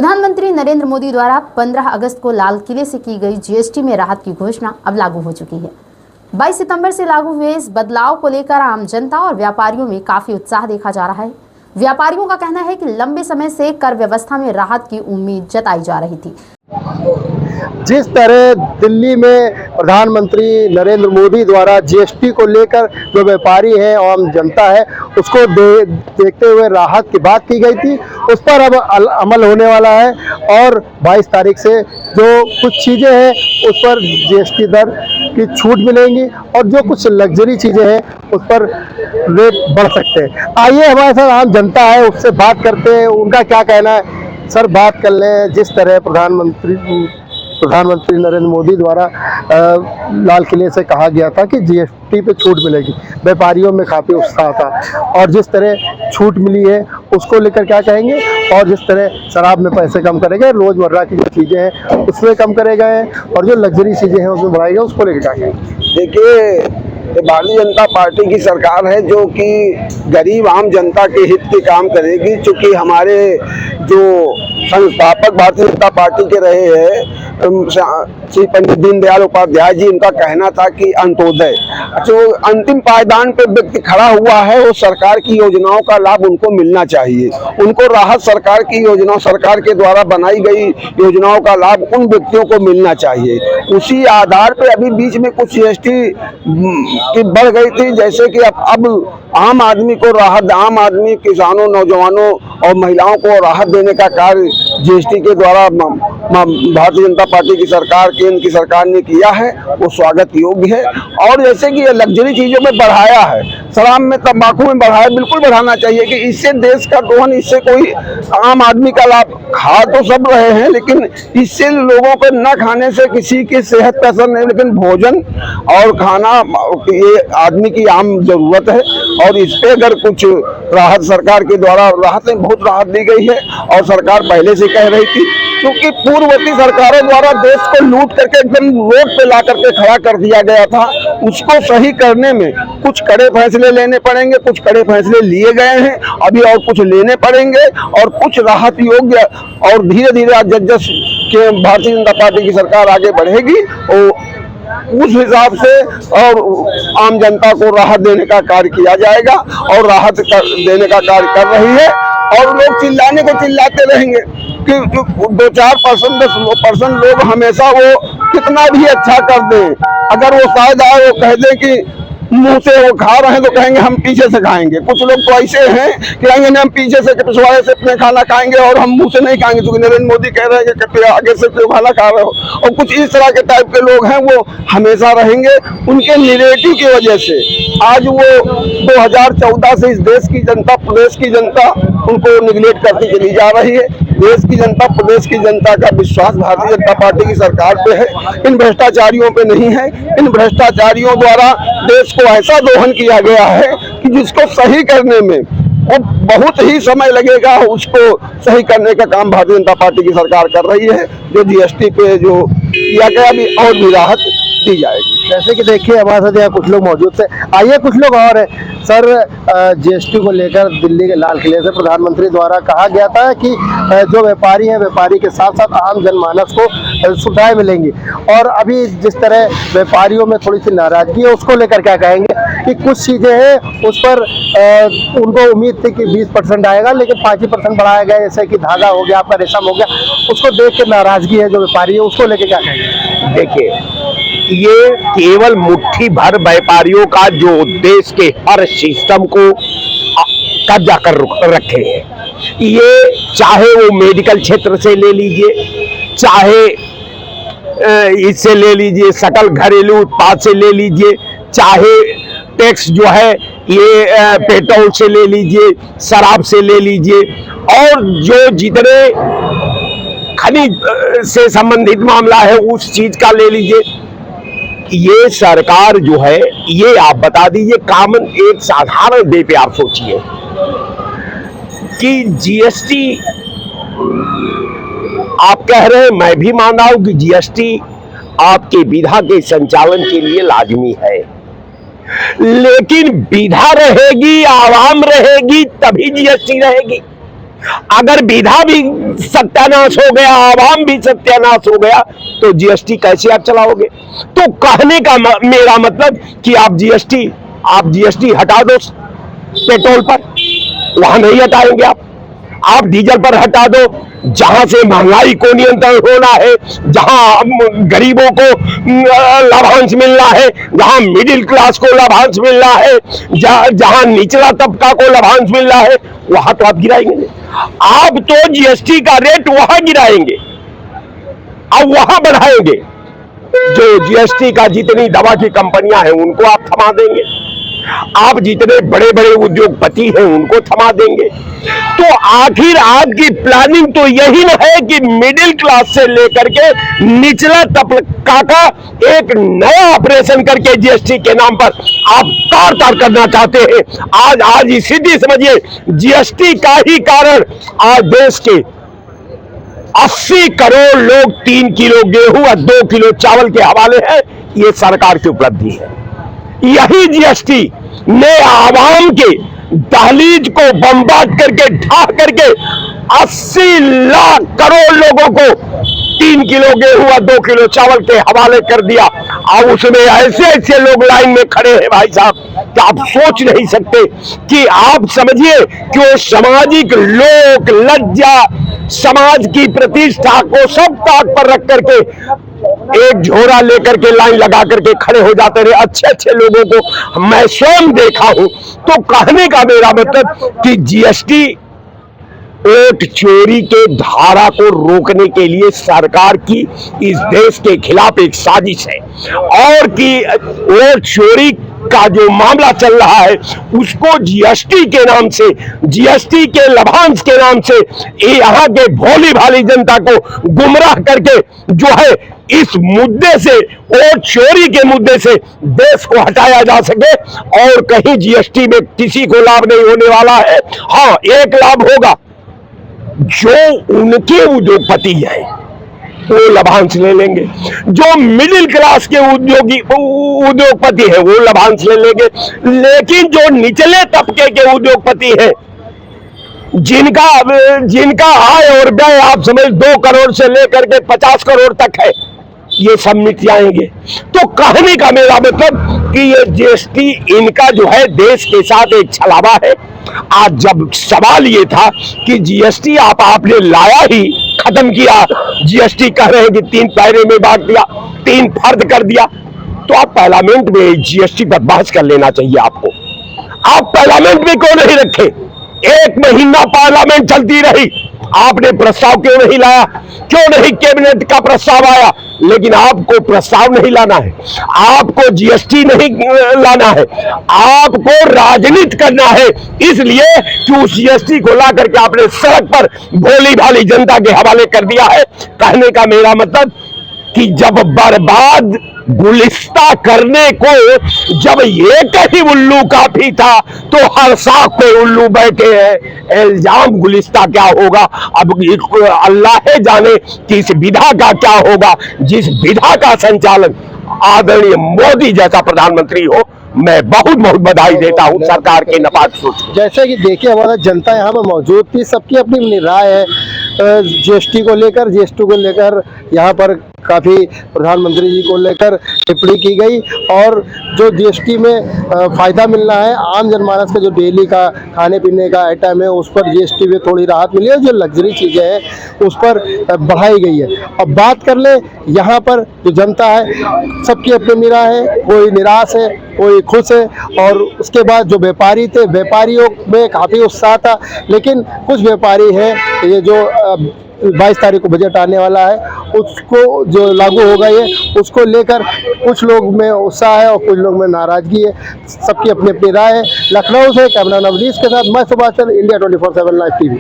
प्रधानमंत्री नरेंद्र मोदी द्वारा 15 अगस्त को लाल किले से की गई जीएसटी में राहत की घोषणा अब लागू हो चुकी है। 22 सितंबर से लागू हुए इस बदलाव को लेकर आम जनता और व्यापारियों में काफी उत्साह देखा जा रहा है। व्यापारियों का कहना है कि लंबे समय से कर व्यवस्था में राहत की उम्मीद जताई जा रही थी। जिस तरह दिल्ली में प्रधानमंत्री नरेंद्र मोदी द्वारा जीएसटी को लेकर जो व्यापारी हैं और आम जनता है उसको देखते हुए राहत की बात की गई थी, उस पर अब अमल होने वाला है और 22 तारीख से जो कुछ चीज़ें हैं उस पर जीएसटी दर की छूट मिलेंगी और जो कुछ लग्जरी चीज़ें हैं उस पर रेट बढ़ सकते हैं। आइए हमारे साथ आम जनता है, उससे बात करते हैं, उनका क्या कहना है। सर, बात कर लें, जिस तरह प्रधानमंत्री नरेंद्र मोदी द्वारा लाल किले से कहा गया था कि जीएसटी पे छूट मिलेगी, व्यापारियों में काफ़ी उत्साह था और जिस तरह छूट मिली है उसको लेकर क्या कहेंगे, और जिस तरह शराब में पैसे कम करेंगे, रोज़मर्रा की जो चीज़ें हैं उसमें कम करे गए और जो लग्जरी चीज़ें हैं उसमें बढ़ाई गई, उसको लेकर क्या कहेंगे। देखिए, भारतीय जनता पार्टी की सरकार है जो कि गरीब आम जनता के हित के काम करेगी। चूँकि हमारे जो संस्थापक भारतीय जनता पार्टी के रहे हैं श्री पंडित दीनदयाल उपाध्याय जी, उनका कहना था कि अंत्योदय जो अंतिम पायदान पे व्यक्ति खड़ा हुआ है वो सरकार की योजनाओं का लाभ उनको मिलना चाहिए। उनको राहत सरकार की योजना, सरकार के द्वारा बनाई गई योजनाओं का लाभ उन व्यक्तियों को मिलना चाहिए। उसी आधार पे अभी बीच में कुछ जीएसटी की बढ़ गई थी, जैसे कि अब आम आदमी को राहत, आम आदमी, किसानों, नौजवानों और महिलाओं को राहत देने का कार्य जीएसटी के द्वारा भारतीय जनता पार्टी की सरकार, केंद्र की सरकार ने किया है, वो स्वागत योग्य है। और जैसे कि ये लग्जरी चीजों में बढ़ाया है, शराब में, तंबाकू में बढ़ाया, बिल्कुल बढ़ाना चाहिए कि इससे देश का दोहन, इससे कोई आम आदमी का लाभ, खा तो सब रहे हैं लेकिन इससे लोगों को न खाने से किसी की सेहत पर असर नहीं, लेकिन भोजन और खाना ये आदमी की आम जरूरत है और इस पे अगर कुछ राहत सरकार के द्वारा, राहत में बहुत राहत दी गई है और सरकार पहले से कह रही थी, क्योंकि पूर्ववर्ती सरकारों द्वारा देश को लूट करके एकदम रोड पे ला करके खड़ा कर दिया गया था। उसको सही करने में कुछ कड़े फैसले लेने पड़ेंगे, कुछ कड़े फैसले लिए गए हैं, अभी और कुछ लेने पड़ेंगे और कुछ राहत योग्य, और धीरे धीरे जस के भारतीय जनता पार्टी की सरकार आगे बढ़ेगी और उस हिसाब से और आम जनता को राहत देने का कार्य किया जाएगा और राहत देने का कार्य कर रही है। और लोग चिल्लाने को चिल्लाते रहेंगे कि 2-4%, 10% लोग हमेशा वो कितना भी अच्छा कर दें, अगर वो शायद आए वो कह दें कि मुंह से वो खा रहे हैं तो कहेंगे हम पीछे से खाएंगे। कुछ लोग तो ऐसे हैं कि कहेंगे हम पीछे से, पिछवाड़े से अपने खाना खाएंगे और हम मुंह से नहीं खाएंगे, क्योंकि नरेंद्र मोदी कह रहे हैं कि आगे से क्यों खाना खा रहे हो। और कुछ इस तरह के टाइप के लोग हैं, वो हमेशा रहेंगे। उनके निगेटिव की वजह से आज वो 2014 से इस देश की जनता, प्रदेश की जनता उनको निगलेक्ट करती चली जा रही है। देश की जनता, प्रदेश की जनता का विश्वास भारतीय जनता पार्टी की सरकार पे है, इन भ्रष्टाचारियों पे नहीं है। इन भ्रष्टाचारियों द्वारा देश को ऐसा दोहन किया गया है कि जिसको सही करने में वो बहुत ही समय लगेगा। उसको सही करने का काम भारतीय जनता पार्टी की सरकार कर रही है। जो जीएसटी पे जो किया गया, अभी और भी राहत दी जाएगी। जैसे कि देखिए हमारे साथ यहाँ कुछ लोग मौजूद थे, आइए कुछ लोग और हैं। सर, जीएसटी को लेकर दिल्ली के लाल किले से प्रधानमंत्री द्वारा कहा गया था कि जो व्यापारी हैं, व्यापारी के साथ साथ आम जनमानस को सुविधाएं मिलेंगी, और अभी जिस तरह व्यापारियों में थोड़ी सी नाराजगी है उसको लेकर क्या कहेंगे कि कुछ चीज़ें हैं उस पर उनको उम्मीद थी कि 20% आएगा, लेकिन 5% बढ़ाया गया, जैसे कि धागा हो गया, आपका रेशम हो गया, उसको देख के नाराजगी है जो व्यापारी है, उसको लेकर क्या कहेंगे। देखिए, ये केवल मुट्ठी भर व्यापारियों का जो देश के हर सिस्टम को कब्जा कर रखे हैं। ये चाहे वो मेडिकल क्षेत्र से ले लीजिए, चाहे इससे ले लीजिए, सकल घरेलू उत्पाद से ले लीजिए, चाहे टैक्स जो है ये पेट्रोल से ले लीजिए, शराब से ले लीजिए, और जो जितने खनिज से संबंधित मामला है उस चीज का ले लीजिए। ये सरकार जो है, ये आप बता दीजिए, कॉमन एक साधारण डे पे आप सोचिए कि जीएसटी आप कह रहे हैं, मैं भी मान रहा हूं कि जीएसटी आपके विधा के संचालन के लिए लाजमी है, लेकिन विधा रहेगी, आवाम रहेगी, तभी जीएसटी रहेगी। अगर विधा भी सत्यानाश हो गया, आवाम भी सत्यानाश हो गया, तो जीएसटी कैसे आप चलाओगे? तो कहने का मेरा मतलब कि आप जीएसटी हटा दो पेट्रोल पर, वहां नहीं हटाएंगे आप डीजल पर हटा दो। जहां से महंगाई को नियंत्रण होना है, जहां गरीबों को लाभांश मिलना है, जहां मिडिल क्लास को लाभांश मिलना है, जहां निचला तबका को लाभांश मिलना है, वहां तो आप गिराएंगे नहीं। आप तो जीएसटी का रेट वहां गिराएंगे, अब वहां बढ़ाएंगे। जो जीएसटी का जितनी दवा की कंपनियां हैं उनको आप थमा देंगे, आप जितने बड़े बड़े उद्योगपति हैं उनको थमा देंगे। तो आखिर आपकी प्लानिंग तो यही ना है कि मिडिल क्लास से लेकर के निचला तबका का एक नया ऑपरेशन करके जीएसटी के नाम पर आप तार करना चाहते हैं। आज स्थिति समझिए, जीएसटी का ही कारण आज देश के 80 करोड़ लोग 3 किलो गेहूं और 2 किलो चावल के हवाले हैं। ये सरकार की उपलब्धि है। यही जीएसटी ने आवाम के दहलीज को बम्बार्ड करके ढा करके 80 लाख करोड़ लोगों को 3 किलो गेहूं और 2 किलो चावल के हवाले कर दिया। अब उसमें ऐसे लोग लाइन में खड़े हैं भाई साहब कि आप सोच नहीं सकते। कि आप समझिए कि वो सामाजिक लोक लज्जा, समाज की प्रतिष्ठा को सब ताक पर रख करके एक झोरा लेकर के लाइन लगा करके खड़े हो जाते रहे। अच्छे लोगों को मैं स्वयं देखा हूं। तो कहने का मेरा मतलब कि जीएसटी वोट चोरी के धारा को रोकने के लिए सरकार की इस देश के खिलाफ एक साजिश है, और कि वोट चोरी का जो मामला चल रहा है उसको जीएसटी के नाम से, जीएसटी के लाभांश के नाम से यहाँ के भोली भाली जनता को गुमराह करके जो है इस मुद्दे से, वोट चोरी के मुद्दे से देश को हटाया जा सके। और कहीं जीएसटी में किसी को लाभ नहीं होने वाला है। हाँ, एक लाभ होगा, जो उनके उद्योगपति हैं वो लाभांश ले लेंगे, जो मिडिल क्लास के उद्योगपति हैं वो लाभांश ले लेंगे। लेकिन जो निचले तबके के उद्योगपति हैं, जिनका आय और व्यय आप समझ 2 करोड़ से लेकर के 50 करोड़ तक है, ये सब मिट जाएंगे। तो कहने का मेरा मतलब कि ये जीएसटी इनका जो है देश के साथ एक छलावा है। आज जब सवाल ये था कि जीएसटी आपने लाया ही खत्म किया, जीएसटी कह रहे हैं कि 3 पैरे में बांट दिया, 3 फर्द कर दिया, तो आप पार्लियामेंट में जीएसटी पर बहस कर लेना चाहिए आपको। आप पार्लियामेंट में क्यों नहीं रखे? 1 महीना पार्लियामेंट चलती रही, आपने प्रस्ताव क्यों नहीं लाया? क्यों नहीं कैबिनेट का प्रस्ताव आया? लेकिन आपको प्रस्ताव नहीं लाना है, आपको जीएसटी नहीं लाना है, आपको राजनीति करना है। इसलिए कि उस जीएसटी को ला करके आपने सड़क पर भोली भाली जनता के हवाले कर दिया है। कहने का मेरा मतलब कि जब बर्बाद गुलिस्ता करने को जब ये कहीं उल्लू काफी था, तो हर साख पे उल्लू बैठे हैं। इल्जाम गुलिस्ता क्या होगा? अब अल्लाह जाने कि इस विधा का क्या होगा, जिस विधा का संचालन आदरणीय मोदी जैसा प्रधानमंत्री हो। मैं बहुत बहुत बधाई देता हूं सरकार के नपात सोच। जैसे कि देखिए, हमारा जनता यहाँ पर मौजूद थी, सबकी अपनी अपनी राय है जीएसटी को लेकर यहाँ पर काफ़ी प्रधानमंत्री जी को लेकर टिप्पणी की गई। और जो जीएसटी में फ़ायदा मिलना है, आम जनमानस का जो डेली का खाने पीने का आइटम है उस पर जीएसटी में थोड़ी राहत मिली है। जो लग्जरी चीज़ें हैं उस पर बढ़ाई गई है। अब बात कर ले, यहाँ पर जो जनता है सबकी अपनी राय है, कोई निराश है, कोई खुश है। और उसके बाद जो व्यापारी थे, व्यापारियों में काफ़ी उत्साह था। लेकिन कुछ व्यापारी हैं, ये जो 22 तारीख को बजट आने वाला है उसको जो लागू होगा ये, उसको लेकर कुछ लोग में उत्साह है और कुछ लोग में नाराजगी है। सबकी अपनी अपनी राय है। लखनऊ से कैमरा नवनीश के साथ मैं Subhash Chandra, India 24/7 live TV.